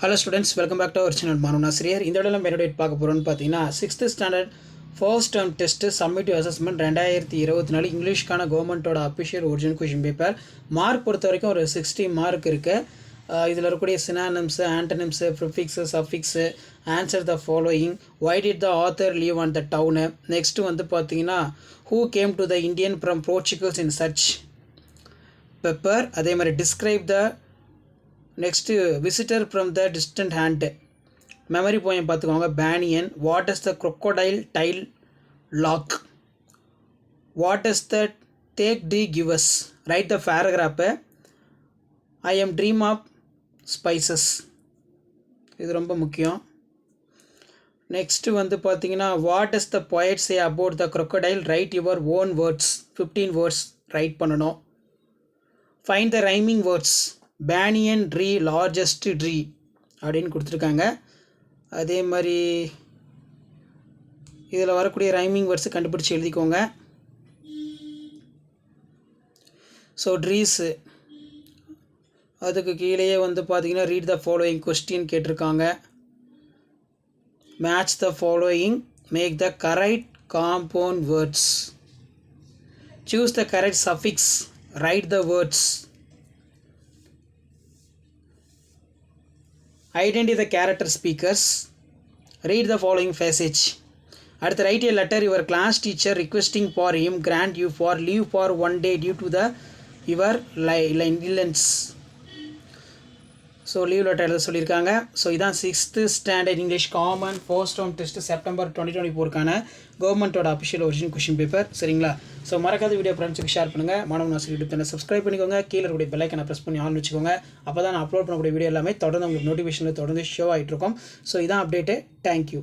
Hello students, welcome back to our channel. Manu Nasir here. இந்த வீடியோல menu date பார்க்க போறோம்னு பார்த்தீங்கன்னா 6th standard first term test summative assessment 2024 இங்கிலீஷ்க்கான கவர்மெண்ட்டோட official original question paper. Mark பொறுத்த வரைக்கும் ஒரு 60 மார்க் இருக்கு. இதில் இருக்கக்கூடிய synonyms, antonyms, prefix, suffix, answer the following, why did the author live on the town, next வந்து பார்த்தீங்கன்னா who came to the Indian from Portugal in search pepper, அதே மாதிரி describe the next visitor from the distant hand. Memory poem பார்த்துக்கோங்க. Banyan. What is the crocodile tail log. What is the take the gives. Write the பேராகிராஃபை. I am dream of spices. இது ரொம்ப முக்கியம். Next வந்து பார்த்தீங்கன்னா what is the poet say about the crocodile, write your own words. 15 words write பண்ணணும். Find the rhyming words. Banyan tree, largest tree அப்படின்னு கொடுத்துருக்காங்க. அதே மாதிரி இதில் வரக்கூடிய ரைமிங் வேர்ட்ஸு கண்டுபிடிச்சி எழுதிக்கோங்க. ஸோ ட்ரீஸு அதுக்கு கீழேயே வந்து பார்த்தீங்கன்னா ரீட் த ஃபாலோயிங் கொஸ்டின் கேட்டிருக்காங்க. Match the following, make the correct compound words, choose the correct suffix, write the words, identify the character speakers, read the following passage. அடுத்து write a letter your class teacher requesting for him grant you for leave for one day due to the your illness. So leave letter எழுத சொல்லியிருக்காங்க. So இதான் 6th standard English common first term test September 2024க்கான கவர்மெண்ட்டோட official original question paper. சரிங்களா? So மறக்காத video ஃப்ரெண்ட்ஸுக்கு share பண்ணுங்கள். மாணவ நாசர் யூடியூப் சேனல் சப்ஸ்கிரைப் பண்ணிக்கோங்க. கீழே இருக்கக்கூடிய பெல் ஐக்கனை ப்ரெஸ் பண்ணி ஆன் வச்சுக்கோங்க. அப்போ தான் நான் அப்லோட் பண்ணக்கூடிய வீடியோ எல்லாமே தொடர்ந்து உங்களுக்கு நோட்டிஃபிகேஷனில் தொடர்ந்து ஷோ ஆகிட்டு இருக்கும். ஸோ இதான் அப்டேட்டு. தேங்க்யூ.